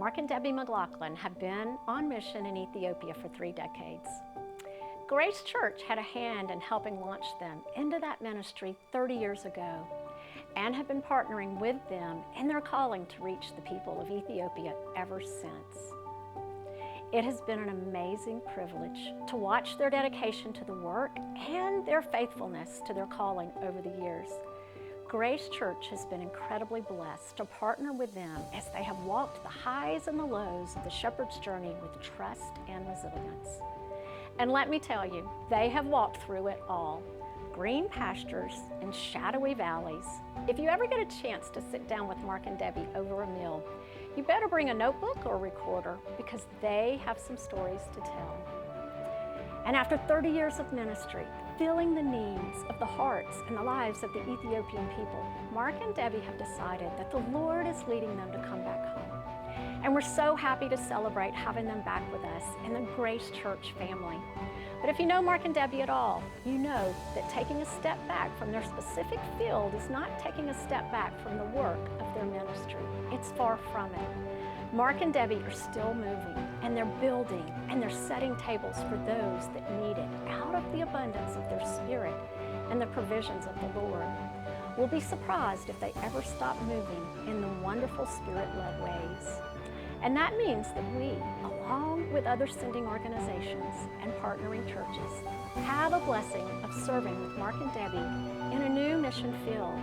Mark and Debbie MacLachlan have been on mission in Ethiopia for 3 decades. Grace Church had a hand in helping launch them into that ministry 30 years ago and have been partnering with them in their calling to reach the people of Ethiopia ever since. It has been an amazing privilege to watch their dedication to the work and their faithfulness to their calling over the years. Grace Church has been incredibly blessed to partner with them as they have walked the highs and the lows of the shepherd's journey with trust and resilience. And let me tell you, they have walked through it all. Green pastures and shadowy valleys. If you ever get a chance to sit down with Mark and Debbie over a meal, you better bring a notebook or a recorder because they have some stories to tell. And after 30 years of ministry, filling the needs of the hearts and the lives of the Ethiopian people, Mark and Debbie have decided that the Lord is leading them to come back home. And we're so happy to celebrate having them back with us in the Grace Church family. But if you know Mark and Debbie at all, you know that taking a step back from their specific field is not taking a step back from the work of their ministry. It's far from it. Mark and Debbie are still moving, and they're building, and they're setting tables for those that need it out of the abundance of their spirit and the provisions of the Lord. We'll be surprised if they ever stop moving in the wonderful spirit-led ways. And that means that we, along with other sending organizations and partnering churches, have a blessing of serving with Mark and Debbie in a new mission field.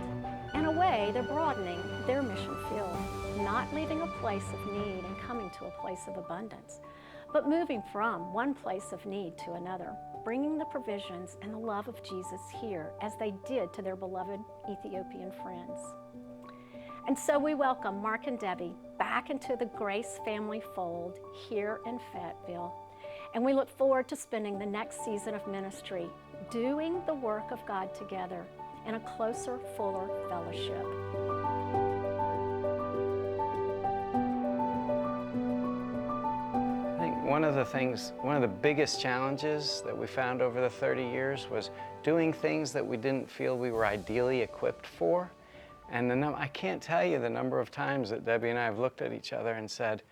In a way, they're broadening their mission field, not leaving a place of need and coming to a place of abundance, but moving from one place of need to another, bringing the provisions and the love of Jesus here as they did to their beloved Ethiopian friends. And so we welcome Mark and Debbie back into the Grace family fold here in Fayetteville. And we look forward to spending the next season of ministry doing the work of God together in a closer, fuller fellowship. I think one of the biggest challenges that we found over the 30 years was doing things that we didn't feel we were ideally equipped for. And I can't tell you the number of times that Debbie and I have looked at each other and said,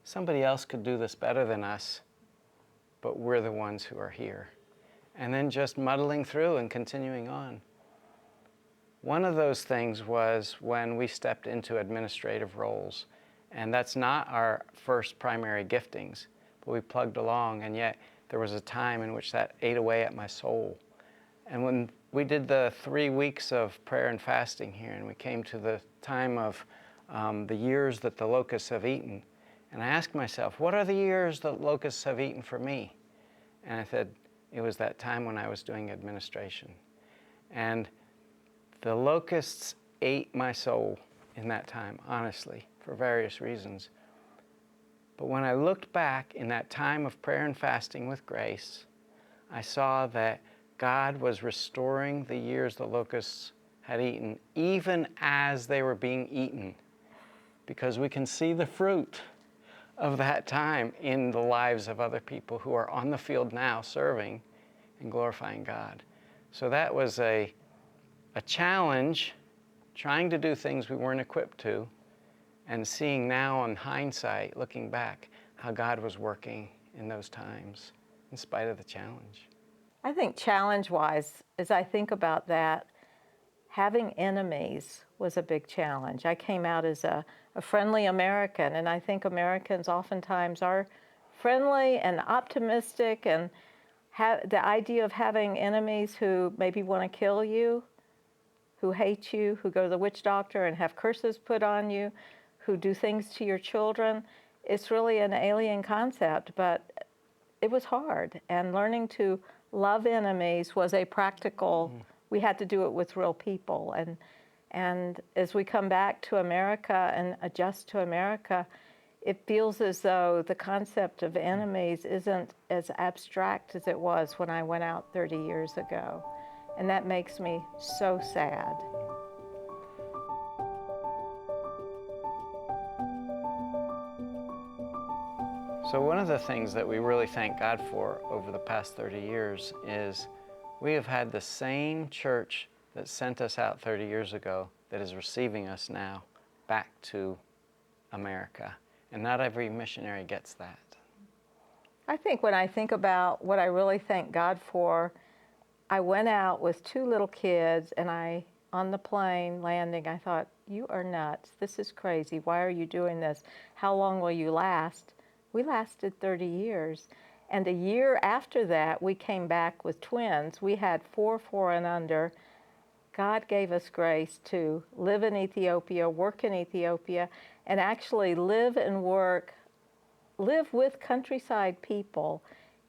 somebody else could do this better than us, but we're the ones who are here. And then just muddling through and continuing on. One of those things was when we stepped into administrative roles. And that's not our first primary giftings, but we plugged along, and yet there was a time in which that ate away at my soul. And when we did the 3 weeks of prayer and fasting here, and we came to the time of the years that the locusts have eaten, and I asked myself, what are the years that locusts have eaten for me? And I said, it was that time when I was doing administration. And the locusts ate my soul in that time, honestly, for various reasons. But when I looked back in that time of prayer and fasting with Grace, I saw that God was restoring the years the locusts had eaten, even as they were being eaten, because we can see the fruit of that time in the lives of other people who are on the field now serving and glorifying God. So that was a challenge, trying to do things we weren't equipped to, and seeing now in hindsight, looking back, how God was working in those times in spite of the challenge. I think challenge-wise, as I think about that, having enemies was a big challenge. I came out as a friendly American, and I think Americans oftentimes are friendly and optimistic, and the idea of having enemies who maybe want to kill you, who hate you, who go to the witch doctor and have curses put on you, who do things to your children, it's really an alien concept, but it was hard, and learning to love enemies was a practical, we had to do it with real people. And as we come back to America and adjust to America, it feels as though the concept of enemies isn't as abstract as it was when I went out 30 years ago. And that makes me so sad. So one of the things that we really thank God for over the past 30 years is we have had the same church that sent us out 30 years ago that is receiving us now back to America. And not every missionary gets that. I think when I think about what I really thank God for, I went out with 2 little kids, and on the plane landing, I thought, you are nuts. This is crazy. Why are you doing this? How long will you last? We lasted 30 years. And a year after that, we came back with twins. We had 4, 4 and under. God gave us grace to live in Ethiopia, work in Ethiopia, and actually live with countryside people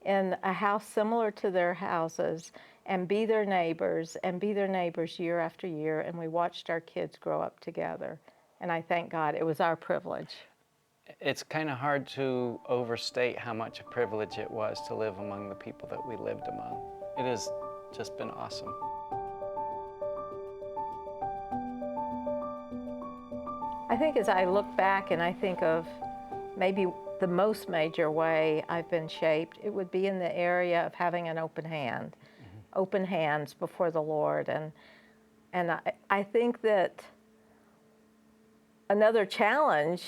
in a house similar to their houses, and be their neighbors year after year. And we watched our kids grow up together. And I thank God it was our privilege. It's kind of hard to overstate how much a privilege it was to live among the people that we lived among. It has just been awesome. I think as I look back and I think of maybe the most major way I've been shaped, it would be in the area of having an open hand, open hands before the Lord. And I think that another challenge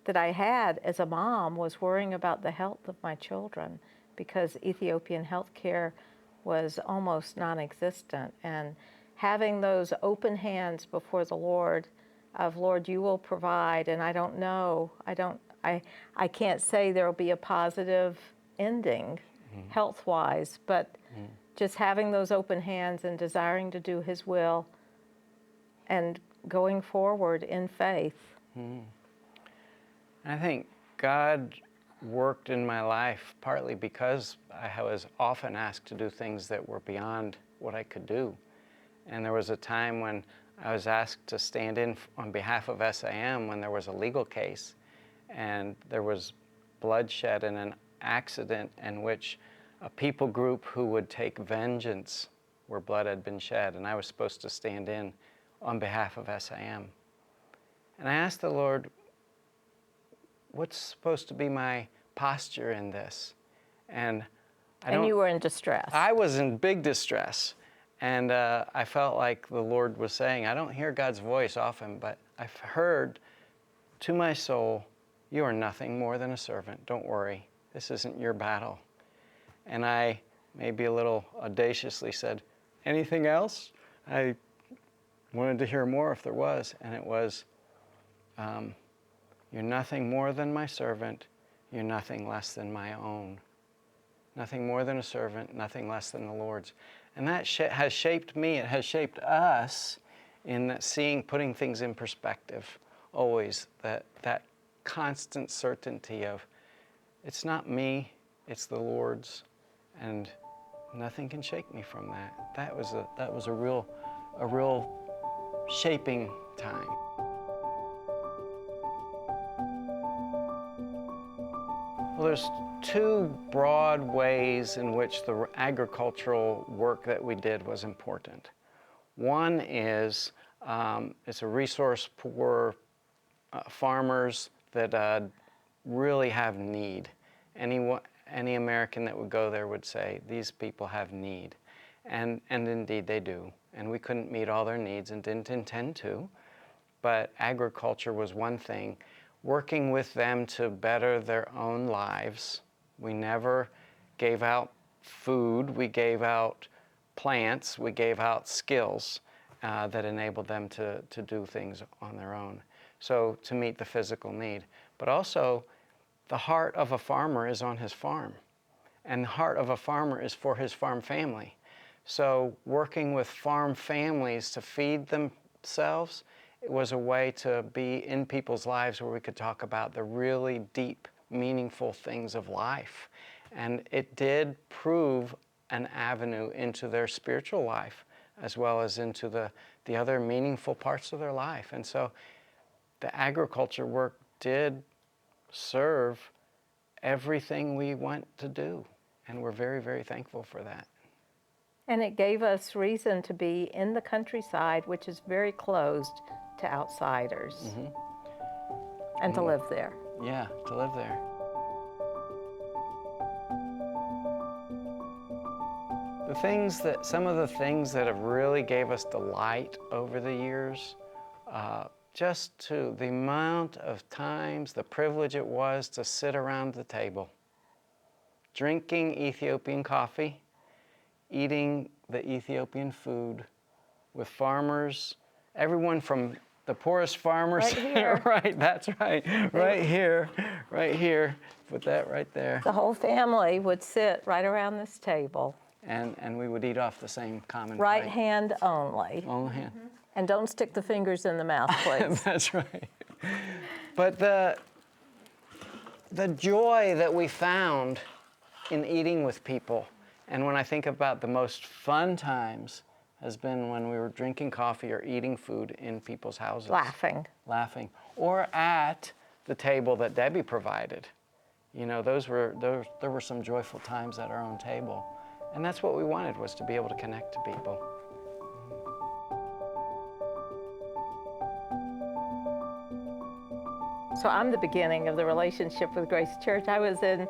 that I had as a mom was worrying about the health of my children, because Ethiopian healthcare was almost non-existent. And having those open hands before the Lord of, Lord, you will provide, and I don't know, I can't say there will be a positive ending health-wise, but just having those open hands and desiring to do His will and going forward in faith. I think God worked in my life partly because I was often asked to do things that were beyond what I could do. And there was a time when I was asked to stand in on behalf of SAM when there was a legal case, and there was bloodshed in an accident in which a people group who would take vengeance where blood had been shed, and I was supposed to stand in on behalf of SAM. And I asked the Lord, what's supposed to be my posture in this? And you were in distress. I was in big distress. And I felt like the Lord was saying, I don't hear God's voice often, but I've heard to my soul, you are nothing more than a servant. Don't worry. This isn't your battle. And I, maybe a little audaciously, said, anything else? I wanted to hear more if there was. And it was, you're nothing more than my servant. You're nothing less than my own. Nothing more than a servant, nothing less than the Lord's. And that has shaped me. It has shaped us in that putting things in perspective. Always that constant certainty of, it's not me, it's the Lord's, and nothing can shake me from that. That was a real shaping time. Well, there's 2 broad ways in which the agricultural work that we did was important. One is it's a resource for farmers that really have need. Any American that would go there would say, these people have need. And indeed they do. And we couldn't meet all their needs and didn't intend to. But agriculture was one thing. Working with them to better their own lives. We never gave out food. We gave out plants. We gave out skills that enabled them to do things on their own. So to meet the physical need. But also, the heart of a farmer is on his farm. And the heart of a farmer is for his farm family. So working with farm families to feed themselves, it was a way to be in people's lives where we could talk about the really deep, meaningful things of life. And it did prove an avenue into their spiritual life, as well as into the other meaningful parts of their life. And so the agriculture work did serve everything we want to do. And we're very, very thankful for that. And it gave us reason to be in the countryside, which is very closed to outsiders, and to live there. Yeah, to live there. Some of the things that have really gave us delight over the years, just to the amount of times, the privilege it was to sit around the table, drinking Ethiopian coffee, eating the Ethiopian food with farmers, everyone from the poorest farmers. Right here. Right, that's right. Right here, put that right there. The whole family would sit right around this table. And we would eat off the same common Right plate. hand only. All hand. And don't stick the fingers in the mouth, please. That's right. But the joy that we found in eating with people, and when I think about the most fun times, has been when we were drinking coffee or eating food in people's houses. Laughing. Or at the table that Debbie provided. You know, there were some joyful times at our own table. And that's what we wanted, was to be able to connect to people. So I'm the beginning of the relationship with Grace Church. I was in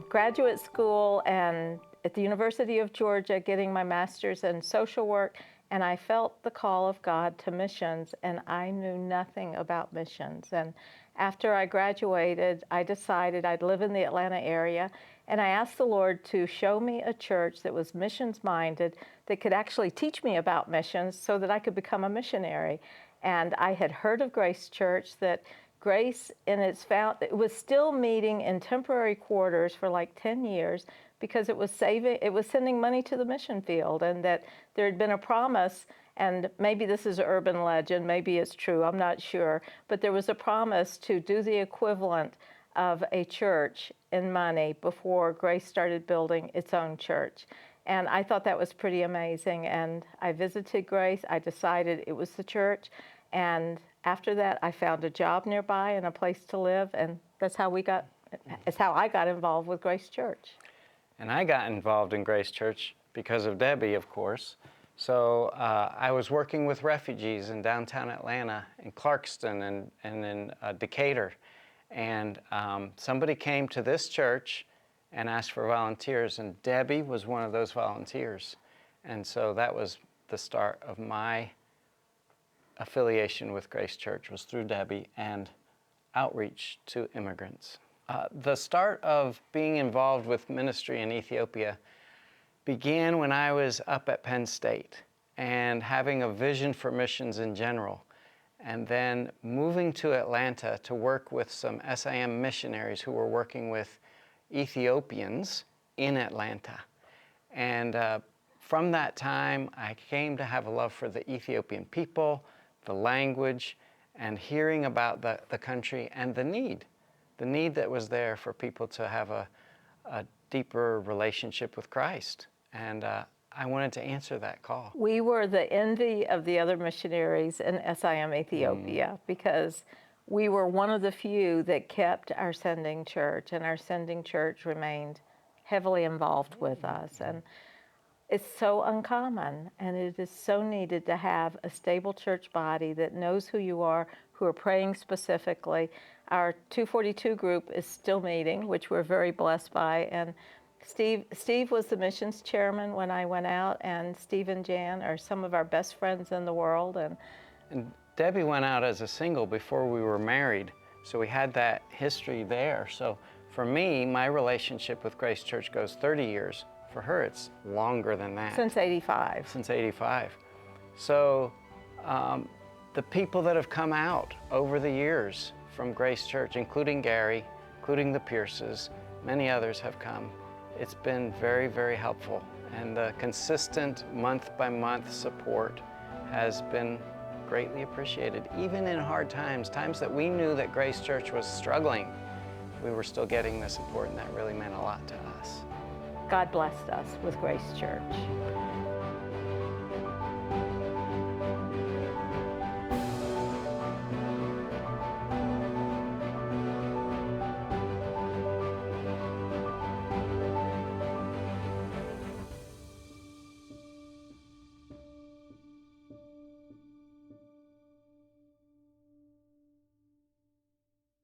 graduate school and at the University of Georgia getting my master's in social work, and I felt the call of God to missions, and I knew nothing about missions. And after I graduated, I decided I'd live in the Atlanta area, and I asked the Lord to show me a church that was missions-minded, that could actually teach me about missions so that I could become a missionary. And I had heard of Grace Church, that Grace it was still meeting in temporary quarters for like 10 years because it was sending money to the mission field, and that there had been a promise, and maybe this is an urban legend, maybe it's true, I'm not sure, but there was a promise to do the equivalent of a church in money before Grace started building its own church. And I thought that was pretty amazing, and I visited Grace, I decided it was the church, and after that I found a job nearby and a place to live, and that's how I got involved with Grace Church. And I got involved in Grace Church because of Debbie, of course. So I was working with refugees in downtown Atlanta, in Clarkston, and in Decatur. And somebody came to this church and asked for volunteers, and Debbie was one of those volunteers. And so that was the start of my affiliation with Grace Church, was through Debbie and outreach to immigrants. The start of being involved with ministry in Ethiopia began when I was up at Penn State and having a vision for missions in general, and then moving to Atlanta to work with some SIM missionaries who were working with Ethiopians in Atlanta. And from that time, I came to have a love for the Ethiopian people, the language, and hearing about the country and the need that was there for people to have a deeper relationship with Christ. And I wanted to answer that call. We were the envy of the other missionaries in SIM Ethiopia because we were one of the few that kept our sending church, and our sending church remained heavily involved with us. And it's so uncommon, and it is so needed to have a stable church body that knows who you are, who are praying specifically. Our 242 group is still meeting, which we're very blessed by. And Steve was the missions chairman when I went out, and Steve and Jan are some of our best friends in the world. And Debbie went out as a single before we were married, so we had that history there. So for me, my relationship with Grace Church goes 30 years. For her, it's longer than that. Since 85. Since 85. So the people that have come out over the years from Grace Church, including Gary, including the Pierces, many others have come. It's been very, very helpful. And the consistent month-by-month support has been greatly appreciated. Even in hard times, times that we knew that Grace Church was struggling, we were still getting the support, and that really meant a lot to us. God blessed us with Grace Church.